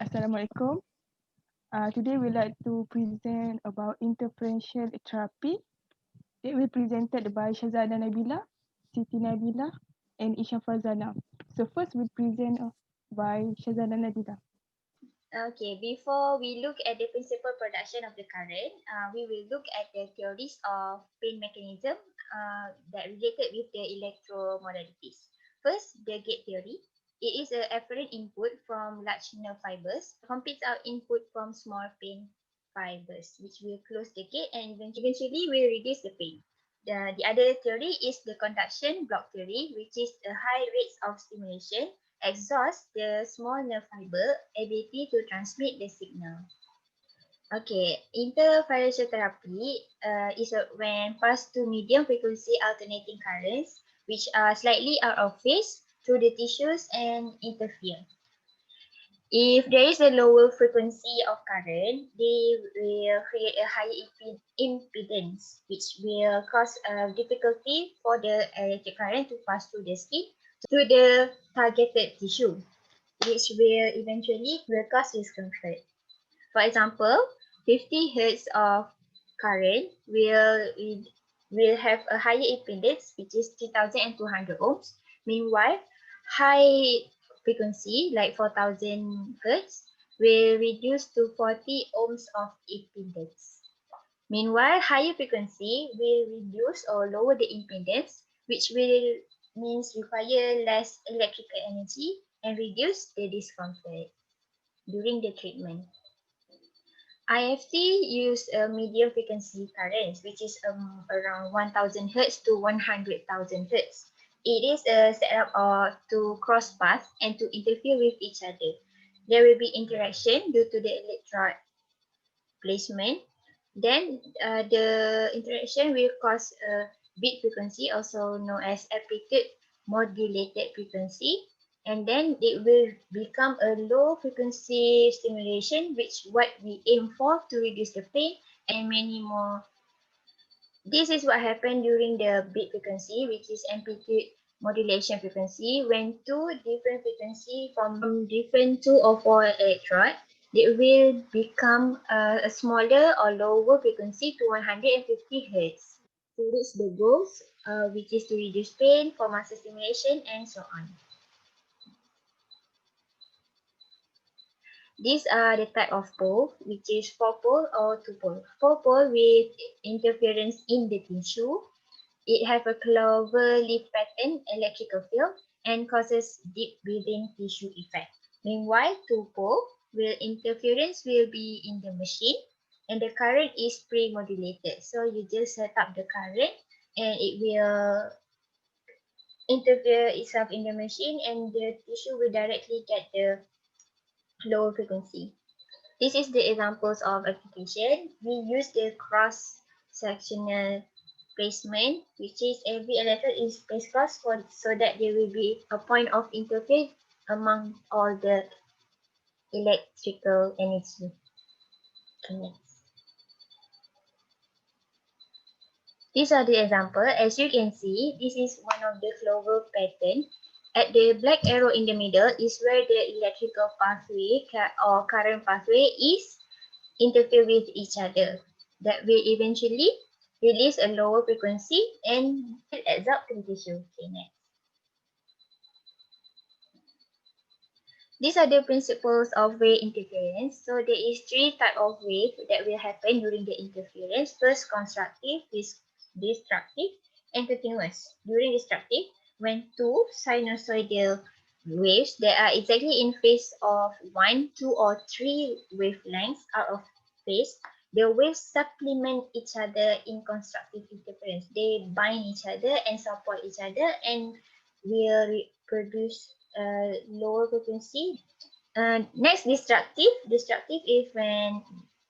Assalamualaikum. Today we'd like to present about interferential therapy. It will be presented by Shazana Nabilah, Siti Nabilah, and Isyan. So first we present by Shazana Nabilah. Okay, before we look at the principal production of the current, we will look at the theories of pain mechanism that related with the electromodalities. First, the gate theory. It is an afferent input from large nerve fibers, competes out input from small pain fibers, which will close the gate and eventually will reduce the pain. The other theory is the conduction block theory, which is a high rates of stimulation exhaust the small nerve fiber ability to transmit the signal. Okay, interferential therapy is when pulse to medium frequency alternating currents which are slightly out of phase through the tissues and interfere. If there is a lower frequency of current, they will create a higher impedance, which will cause difficulty for the electric current to pass through the skin to the targeted tissue, which will eventually will cause discomfort. For example, 50 Hz of current will have a higher impedance, which is 3200 ohms. Meanwhile, high frequency, like 4000 Hz, will reduce to 40 ohms of impedance. Meanwhile, higher frequency will reduce or lower the impedance, which will means require less electrical energy and reduce the discomfort during the treatment. IFT use a medium frequency currents, which is around 1000 Hz to 100,000 Hz. It is a setup to cross path and to interfere with each other. There will be interaction due to the electrode placement. Then the interaction will cause a beat frequency, also known as amplitude modulated frequency. And then it will become a low frequency stimulation, which what we aim for to reduce the pain and many more. This is what happened during the beat frequency, which is amplitude modulation frequency. When two different frequency from different two or four electrode, they will become a smaller or lower frequency to 150 Hz to reach the goals, which is to reduce pain for muscle stimulation and so on. These are the type of pole, which is 4-pole or 2-pole. 4-pole with interference in the tissue. It has a clover leaf pattern electrical field and causes deep breathing tissue effect. Meanwhile, 2-pole interference will be in the machine and the current is pre-modulated. So you just set up the current and it will interfere itself in the machine and the tissue will directly get the lower frequency. This is the examples of application. We use the cross-sectional placement, which is every electrode is placed cross so that there will be a point of interface among all the electrical energy connects. These are the example. As you can see, this is one of the clover pattern. At the black arrow in the middle is where the electrical pathway or current pathway is interfere with each other. That will eventually release a lower frequency and absorb to the tissue. Okay, next. These are the principles of wave interference. So there is three types of wave that will happen during the interference. First, constructive, destructive, and continuous. During destructive, when two sinusoidal waves that are exactly in phase of 1, 2, or 3 wavelengths out of phase, the waves supplement each other in constructive interference. They bind each other and support each other and will produce lower frequency. Next, destructive. Destructive is when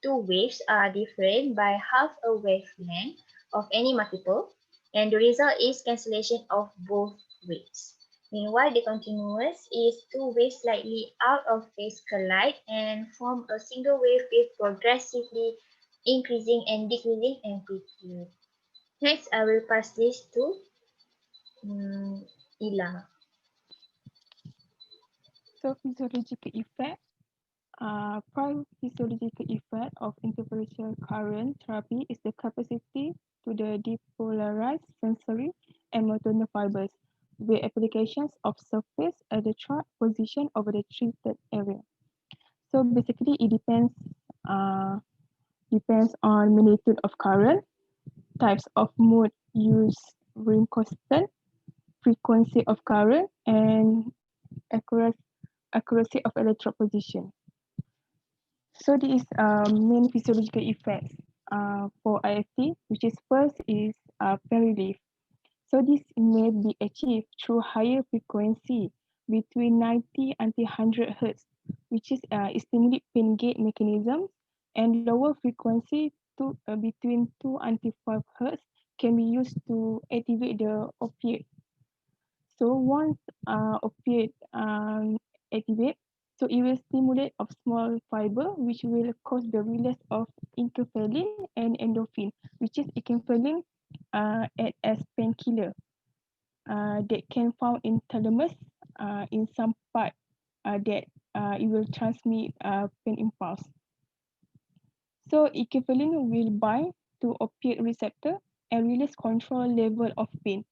two waves are different by half a wavelength of any multiple, and the result is cancellation of both waves. Meanwhile, the continuous is two waves slightly out of phase collide and form a single wave with progressively increasing and decreasing amplitude. Next, I will pass this to Ila. So physiological effect. physiological effect of interferential current therapy is the capacity to the depolarize sensory and motor nerve fibers with applications of surface electrode position over the treated area. So basically, it uh, depends on magnitude of current, types of mode used, ring constant, frequency of current, and accuracy of electrode position. So this is main physiological effects for IFT, which is first is pain relief. So this may be achieved through higher frequency between 90 until 100 Hz, which is stimulate pain gate mechanism, and lower frequency between 2 until 5 Hz can be used to activate the opiate. So once opiate activate, so it will stimulate of small fiber, which will cause the release of enkephalin and endorphin, which is enkephalin act as painkiller that can found in thalamus in some part that it will transmit pain impulse. So enkephalin will bind to opiate receptor and release control level of pain.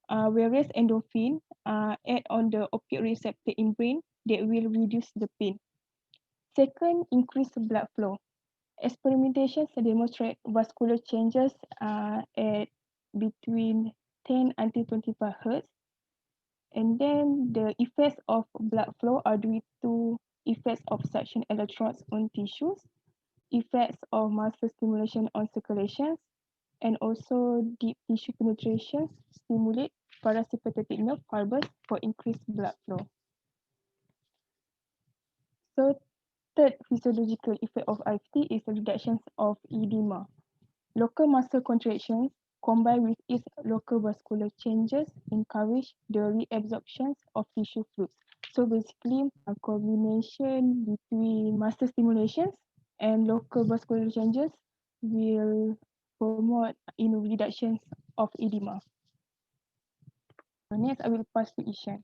Whereas endorphin add on the opiate receptor in brain that will reduce the pain. Second, increase blood flow. Experimentations demonstrate vascular changes at between 10 until 25 Hz. And then the effects of blood flow are due to effects of suction electrodes on tissues, effects of muscle stimulation on circulation, and also deep tissue penetration stimulate parasympathetic nerve fibers for increased blood flow. So third physiological effect of IFT is the reduction of edema. Local muscle contractions combined with its local vascular changes encourage the reabsorption of tissue fluids. So basically, a combination between muscle stimulations and local vascular changes will promote reductions of edema. Next, I will pass to Isyan.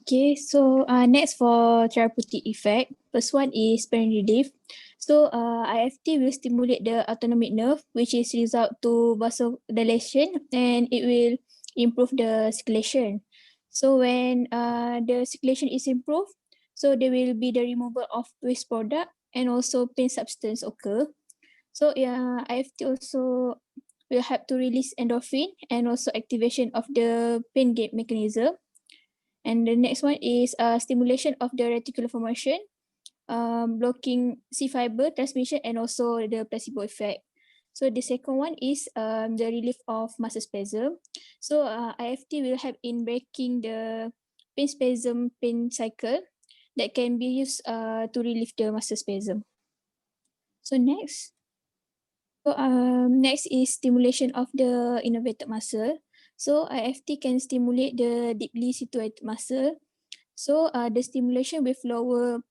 Okay, so next for therapeutic effect, first one is pain relief. So IFT will stimulate the autonomic nerve, which is result to vasodilation, and it will improve the circulation. So when the circulation is improved, so there will be the removal of waste product and also pain substance occur. So yeah, IFT also will help to release endorphin and also activation of the pain gate mechanism. And the next one is stimulation of the reticular formation, blocking C fiber transmission and also the placebo effect. So the second one is the relief of muscle spasm. So IFT will help in breaking the pain spasm pain cycle that can be used to relieve the muscle spasm. So next. So next is stimulation of the innervated muscle. So IFT can stimulate the deeply situated muscle. So the stimulation with lower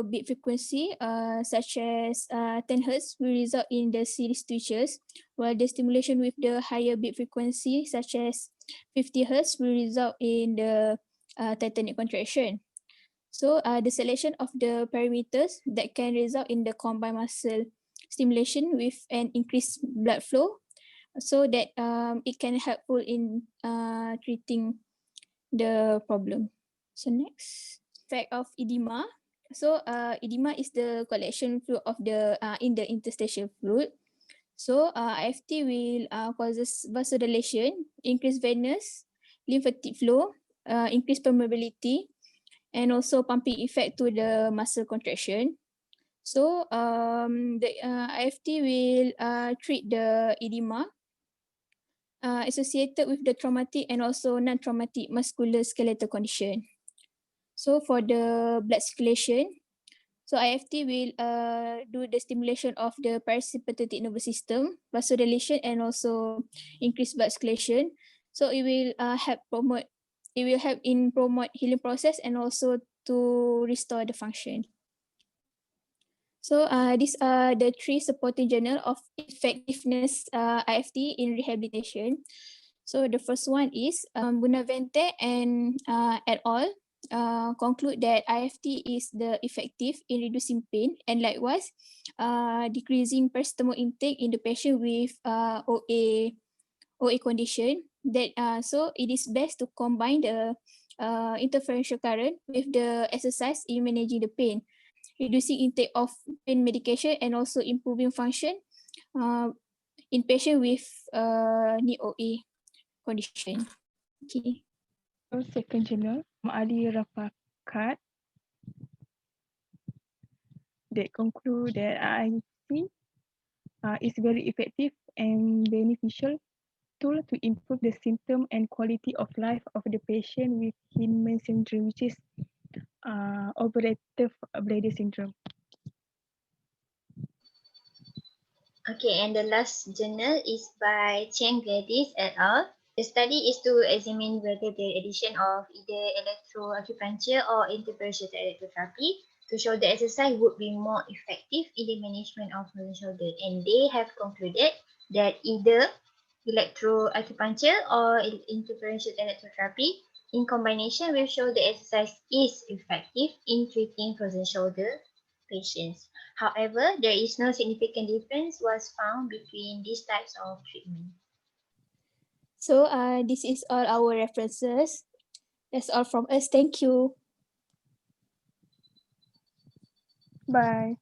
beat frequency, such as 10 Hz, will result in the series twitches, while the stimulation with the higher beat frequency, such as 50 Hz, will result in the titanic contraction. So the selection of the parameters that can result in the combined muscle stimulation with an increased blood flow, so that it can helpful in treating the problem. So next, effect of edema. So edema is the collection fluid of the in the interstitial fluid. So IFT will causes vasodilation, increase venous lymphatic flow, increase permeability, and also pumping effect to the muscle contraction. So the IFT will treat the edema associated with the traumatic and also non-traumatic musculoskeletal condition. So for the blood circulation, so IFT will do the stimulation of the parasympathetic nervous system, vasodilation, and also increase blood circulation. So it will help in promote healing process and also to restore the function. So these are the three supporting journal of effectiveness IFT in rehabilitation. So the first one is Bunavente and et al. conclude that IFT is the effective in reducing pain and likewise decreasing paracetamol intake in the patient with OA condition. That so it is best to combine the interferential current with the exercise in managing the pain, reducing intake of pain medication, and also improving function in patient with knee OA condition. Okay. So second journal from Ali Rafakat that conclude that IIC is very effective and beneficial tool to improve the symptom and quality of life of the patient with Hinman syndrome, which is overactive bladder syndrome. Okay, and the last journal is by Chen Gladys et al. The study is to examine whether the addition of either electroacupuncture or interferential electrotherapy to show the exercise would be more effective in the management of frozen shoulder. And they have concluded that either electroacupuncture or interferential electrotherapy in combination will show the exercise is effective in treating frozen shoulder patients. However, there is no significant difference was found between these types of treatment. So this is all our references. That's all from us. Thank you. Bye.